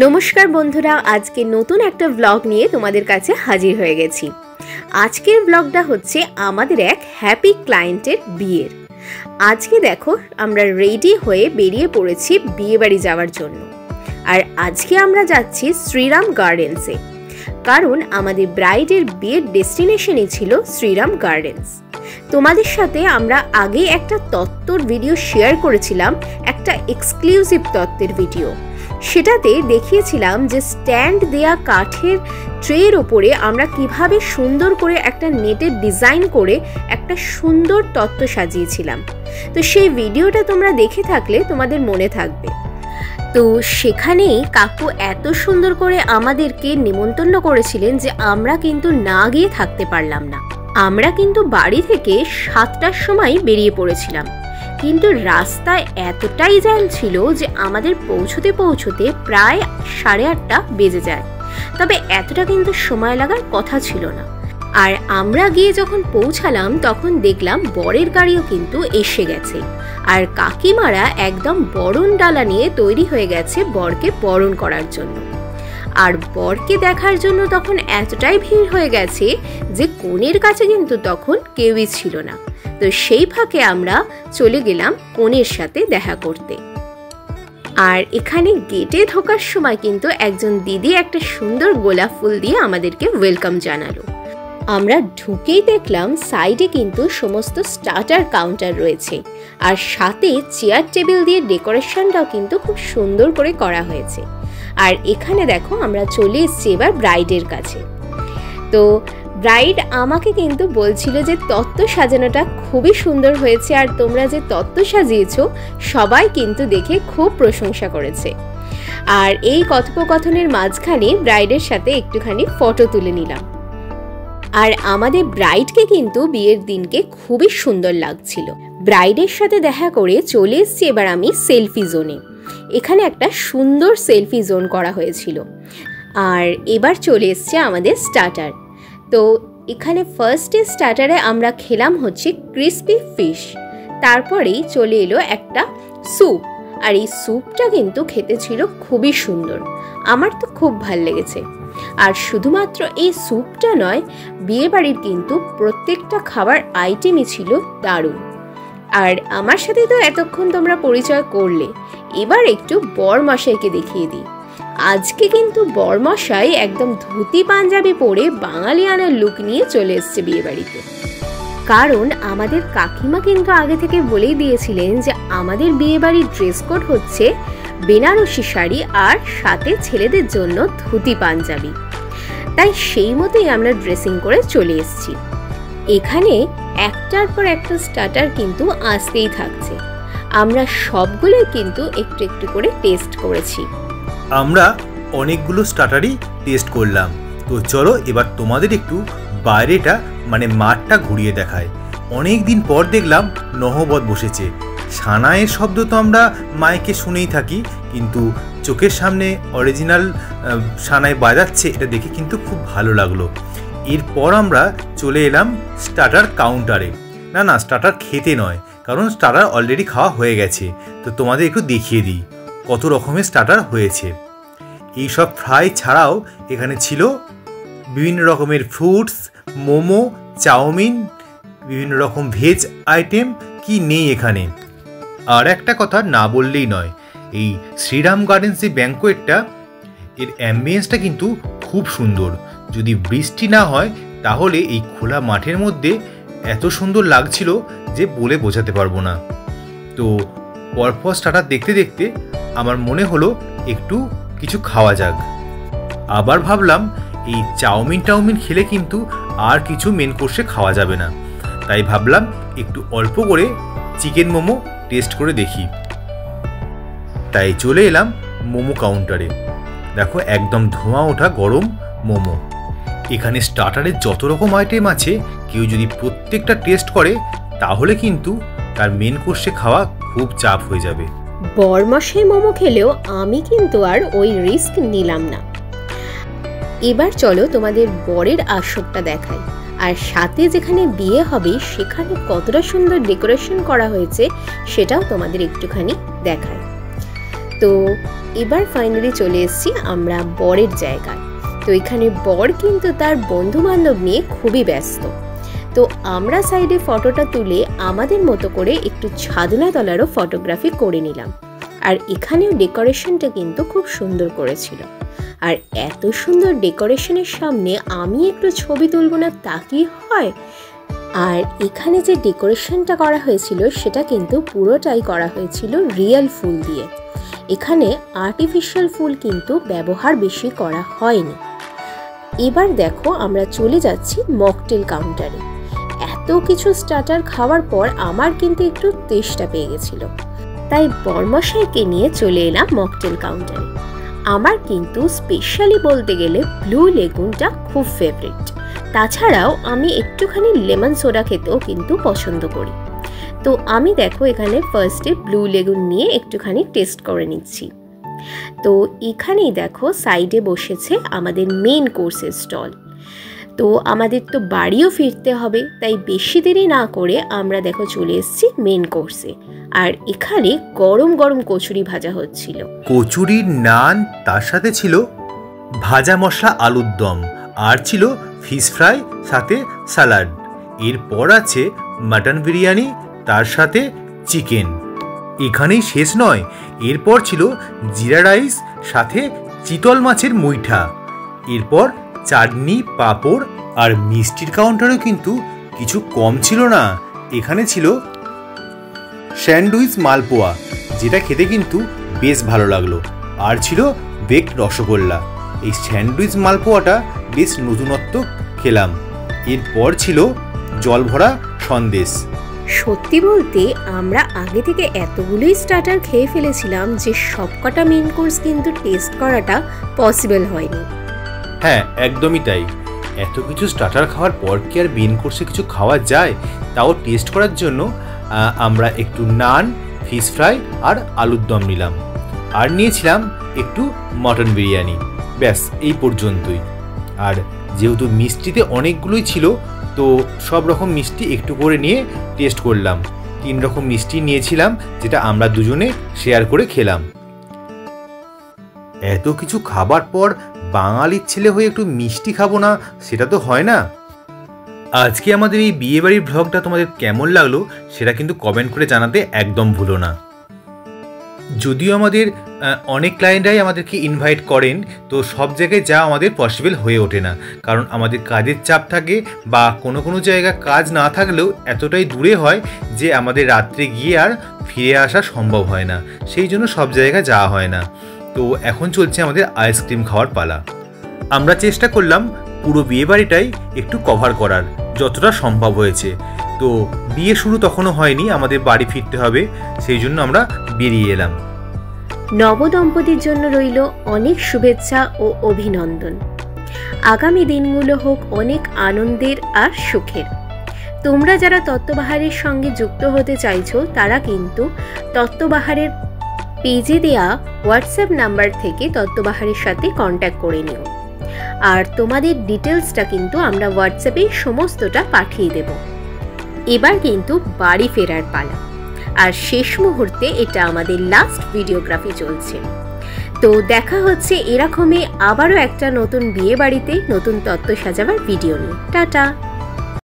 নমস্কার বন্ধুরা, আজকে নতুন একটা ব্লগ নিয়ে তোমাদের কাছে হাজির হয়ে গেছি। আজকের ব্লগটা হচ্ছে আমাদের এক হ্যাপি ক্লায়েন্টের বিয়ের। আজকে দেখো আমরা রেডি হয়ে বেরিয়ে পড়েছি বিয়ে বাড়ি যাওয়ার জন্য। আর আজকে আমরা যাচ্ছি শ্রীরাম গার্ডেন্সে, কারণ আমাদের ব্রাইডের বিয়ের ডেস্টিনেশনই ছিল শ্রীরাম গার্ডেন্স। তোমাদের সাথে আমরা আগে একটা তত্ত্বর ভিডিও শেয়ার করেছিলাম, একটা এক্সক্লুসিভ তত্ত্বের ভিডিও। সেটাতে দেখিয়েছিলাম যে স্ট্যান্ড দেয়া কাঠের ট্রের ওপরে আমরা কিভাবে সুন্দর করে একটা নেটের ডিজাইন করে একটা সুন্দর তত্ত্ব সাজিয়েছিলাম। তো সেই ভিডিওটা তোমরা দেখে থাকলে তোমাদের মনে থাকবে। তো সেখানেই কাকু এত সুন্দর করে আমাদেরকে নিমন্ত্রণ করেছিলেন যে আমরা কিন্তু না গিয়ে থাকতে পারলাম না। আমরা কিন্তু বাড়ি থেকে 7টার সময় বেরিয়ে পড়েছিলাম, কিন্তু রাস্তায় এতটাই জ্যাম ছিল যে আমাদের পৌঁছতে পৌঁছতে প্রায় 8:30 বেজে যায়। তবে এতটা কিন্তু সময় লাগার কথা ছিল না। আর আমরা গিয়ে যখন পৌঁছালাম তখন দেখলাম বরের গাড়িও কিন্তু এসে গেছে, আর কাকিমারা একদম বরণ ডালা নিয়ে তৈরি হয়ে গেছে বরকে বরণ করার জন্য। আর বরকে দেখার জন্য তখন এতটাই ভিড় হয়ে গেছে যে কনের কাছে কিন্তু তখন কেউই ছিল না। তো সেই ফাঁকে আমরা চলে গেলাম কনের সাথে দেখা করতে। আর এখানে গেটে ঢোকার সময় কিন্তু একজন দিদি একটা সুন্দর গোলাপ ফুল দিয়ে আমাদেরকে ওয়েলকাম জানালো। আমরা ঢুকেই দেখলাম সাইডে কিন্তু সমস্ত স্টার্টার কাউন্টার রয়েছে, আর সাথে চেয়ার টেবিল দিয়ে ডেকোরেশনটাও কিন্তু খুব সুন্দর করে করা হয়েছে। আর এখানে দেখো আমরা চলে এসেছি এবার ব্রাইডের কাছে। তো ব্রাইড আমাকে কিন্তু বলছিল যে তত্ত্ব সাজানোটা খুবই সুন্দর হয়েছে, আর তোমরা যে তত্ত্ব সাজিয়েছো সবাই কিন্তু দেখে খুব প্রশংসা করেছে। আর এই কথোপকথনের মাঝখানে ব্রাইডের সাথে একটুখানি ফটো তুলে নিলাম। আর আমাদের ব্রাইডকে কিন্তু বিয়ের দিনকে খুবই সুন্দর লাগছিল। ব্রাইডের সাথে দেখা করে চলে এসেছি এবার আমি সেলফি জোনে। এখানে একটা সুন্দর সেলফি জোন করা হয়েছিল। আর এবার চলে এসছে আমাদের স্টার্টার। তো এখানে ফার্স্টে স্টার্টারে আমরা খেলাম হচ্ছে ক্রিসপি ফিশ, তারপরেই চলে এলো একটা স্যুপ। আর এই স্যুপটা কিন্তু খেতে ছিল খুবই সুন্দর, আমার তো খুব ভাল লেগেছে। আর শুধুমাত্র এই স্যুপটা নয়, বিয়ে বাড়ির কিন্তু প্রত্যেকটা খাবার আইটেমই ছিল দারুণ। আর আমার সাথে তো এতক্ষণ তোমরা পরিচয় করলে, এবার একটু বরমশাইকে দেখিয়ে দিই। আজকে কিন্তু বরমশাই একদম ধুতি পাঞ্জাবি পরে বাঙালিয়ানার লুক নিয়ে চলে এসছে বিয়ে বাড়িতে। কারণ আমাদের কাকিমা কিন্তু আগে থেকে বলেই দিয়েছিলেন যে আমাদের বিয়ে বাড়ির ড্রেস কোড হচ্ছে বেনারসি শাড়ি আর সাথে ছেলেদের জন্য ধুতি পাঞ্জাবি। তাই সেই মতোই আমরা ড্রেসিং করে চলে এসেছি। এখানে একটার পর একটা স্টার্টার কিন্তু আসতেই থাকছে। আমরা সবগুলোই কিন্তু একটু একটু করে টেস্ট করেছি। আমরা অনেকগুলো স্টার্টারই টেস্ট করলাম। তো চলো এবার তোমাদের একটু বাইরেটা মানে মাঠটা ঘুরিয়ে দেখায়। অনেক দিন পর দেখলাম নহবত বসেছে। সানাইয়ের শব্দ তো আমরা মাইকে শুনেই থাকি, কিন্তু চোখের সামনে অরিজিনাল সানাই বাজাচ্ছে, এটা দেখে কিন্তু খুব ভালো লাগলো। এরপর আমরা চলে এলাম স্টার্টার কাউন্টারে। না স্টার্টার খেতে নয়, কারণ স্টার্টার অলরেডি খাওয়া হয়ে গেছে। তো তোমাদের একটু দেখিয়ে দিই কত রকমের স্টার্টার হয়েছে। এইসব ফ্রাই ছাড়াও এখানে ছিল বিভিন্ন রকমের ফ্রুটস, মোমো, চাউমিন, বিভিন্ন রকম ভেজ আইটেম, কি নেই এখানে। আর একটা কথা না বললেই নয়, এই শ্রীরাম গার্ডেন্স যে ব্যাঙ্কোয়েটটা, এর অ্যাম্বিয়েন্সটা কিন্তু খুব সুন্দর। যদি বৃষ্টি না হয় তাহলে এই খোলা মাঠের মধ্যে এত সুন্দর লাগছিল যে বলে বোঝাতে পারবো না। তো পরপর স্টার্টার দেখতে দেখতে আমার মনে হলো একটু কিছু খাওয়া যাক। আবার ভাবলাম এই চাউমিন খেলে কিন্তু আর কিছু মেন কোর্সে খাওয়া যাবে না, তাই ভাবলাম একটু অল্প করে চিকেন মোমো টেস্ট করে দেখি। তাই চলে এলাম মোমো কাউন্টারে। দেখো একদম ধোঁয়া ওঠা গরম মোমো। এখানে স্টার্টারের যত রকম আইটেম আছে, কেউ যদি প্রত্যেকটা টেস্ট করে তাহলে কিন্তু তার মেন কোর্সে খাওয়া খুব চাপ হয়ে যাবে। বরমশাই মোমো খেলেও আমি কিন্তু আর ওই রিস্ক নিলাম না। এবার চলো তোমাদের বরের আসরটা দেখাই, আর সাথে যেখানে বিয়ে হবে সেখানে কতটা সুন্দর ডেকোরেশন করা হয়েছে সেটাও তোমাদের একটুখানি দেখাই। তো তো এবার ফাইনালি চলে এসেছি আমরা বরের জায়গায়। তো এখানে বর কিন্তু তার বন্ধু বান্ধব নিয়ে খুবই ব্যস্ত। তো আমরা সাইডে ফটোটা তুলে আমাদের মতো করে একটু ছাদনাতলারও ফটোগ্রাফি করে নিলাম। আর এখানেও ডেকোরেশনটা কিন্তু খুব সুন্দর করেছিল। আর এত সুন্দর ডেকোরেশনের সামনে আমি একটু ছবি তুলব না তা কি হয়? আর এখানে যে ডেকোরেশনটা করা হয়েছিল সেটা কিন্তু পুরোটাই করা হয়েছিল রিয়েল ফুল দিয়ে। এখানে আর্টিফিশিয়াল ফুল কিন্তু ব্যবহার বেশি করা হয়নি। এবার দেখো আমরা চলে যাচ্ছি মকটেল কাউন্টারে। এত কিছু স্টার্টার খাওয়ার পর আমার কিন্তু একটু তেষ্টা পেয়ে গেছিল, তাই বরমশাইকে নিয়ে চলে এলাম মকটেল কাউন্টারে। আমার কিন্তু স্পেশালি বলতে গেলে ব্লু লেগুনটা খুব ফেভারিট। তাছাড়াও আমি একটুখানি লেমন সোডা খেতেও কিন্তু পছন্দ করি। তো আমি দেখো এখানে ফার্স্টে ব্লু লেগুন নিয়ে একটুখানি টেস্ট করে নিচ্ছি। তো এখানেই দেখো সাইডে বসেছে আমাদের মেন কোর্সের স্টল। তো আমাদের তো বাড়িও ফিরতে হবে, তাই বেশি দেরি না করে আমরা দেখো চলে এসেছি মেন কোর্সে। আর এখানে গরম গরম কচুরি ভাজা হচ্ছিল। কচুরির নান, তার সাথে ছিল ভাজা মশলা আলুর দম, আর ছিল ফিশ ফ্রাই, সাথে স্যালাড। এরপর আছে মাটন বিরিয়ানি, তার সাথে চিকেন। এখানেই শেষ নয়, এরপর ছিল জিরা রাইস, সাথে চিতল মাছের মুইঠা। এরপর চাটনি, পাঁপড় আর মিষ্টির কাউন্টারেও কিন্তু কিছু কম ছিল না। এখানে ছিল স্যান্ডউইচ মালপোয়া, যেটা খেতে কিন্তু বেশ ভালো লাগলো। আর ছিল বেকড রসগোল্লা। এই স্যান্ডউইচ মালপোয়াটা বেশ নতুনত্ব খেলাম। এরপর ছিল জল ভরা সন্দেশ। সত্যি বলতে আমরা আগে থেকে এতগুলোই স্টার্টার খেয়ে ফেলেছিলাম যে সবকটা মেন কোর্স কিন্তু টেস্ট করাটা পসিবল হয়নি। হ্যাঁ, একদমই তাই। এত কিছু স্টার্টার খাওয়ার পর কি আর মেন কোর্সে কিছু খাওয়া যায়? তাও টেস্ট করার জন্য আমরা একটু নান, ফিশ ফ্রাই আর আলুর দম নিলাম। আর নিয়েছিলাম একটু মটন বিরিয়ানি। ব্যাস এই পর্যন্তই। আর যেহেতু মিষ্টিতে অনেকগুলোই ছিল, তো সব রকম মিষ্টি একটু করে নিয়ে টেস্ট করলাম। 3 রকম মিষ্টি নিয়েছিলাম, যেটা আমরা দুজনে শেয়ার করে খেলাম। এত কিছু খাবার পর বাঙালির ছেলে হয়ে একটু মিষ্টি খাবো না, সেটা তো হয় না। আজকে আমাদের এই বিয়েবাড়ির ভ্লগটা তোমাদের কেমন লাগলো সেটা কিন্তু কমেন্ট করে জানাতে একদম ভুলো না। যদিও আমাদের অনেক ক্লায়েন্টরাই আমাদেরকে ইনভাইট করেন, তো সব জায়গায় যাওয়া আমাদের পসিবল হয়ে ওঠে না, কারণ আমাদের কাজের চাপ থাকে, বা কোনো কোনো জায়গায় কাজ না থাকলেও এতটাই দূরে হয় যে আমাদের রাত্রে গিয়ে আর ফিরে আসা সম্ভব হয় না। সেই জন্য সব জায়গায় যাওয়া হয় না। তো এখন চলছে আমাদের আইসক্রিম খাওয়ার পালা। আমরা চেষ্টা করলাম পুরো বিয়েবাড়িটাই একটু কভার করার যতটা সম্ভব হয়েছে। তো বিয়ে শুরু তখনও হয়নি, আমাদের বাড়ি ফিরতে হবে, সেই জন্য আমরা বেরিয়ে এলাম। নবদম্পতির জন্য রইল অনেক শুভেচ্ছা ও অভিনন্দন। আগামী দিনগুলো হোক অনেক আনন্দের আর সুখের। তোমরা যারা তত্ত্ববাহারের সঙ্গে যুক্ত হতে চাইছো, তারা কিন্তু তত্ত্ববাহারের পেজে দেয়া হোয়াটসঅ্যাপ নাম্বার থেকে তত্ত্ববাহারের সাথে কন্ট্যাক্ট করে নিও। আর তোমাদের ডিটেলসটা কিন্তু আমরা হোয়াটসঅ্যাপে সমস্তটা পাঠিয়ে দেব। এবার কিন্তু বাড়ি ফেরার পালা। আর শেষ মুহূর্তে এটা আমাদের লাস্ট ভিডিওগ্রাফি চলছে। তো দেখা হচ্ছে এরকমই আবারও একটা নতুন বিয়ে বাড়িতে নতুন তত্ত্ব সাজাবার ভিডিও নিয়ে। টাটা।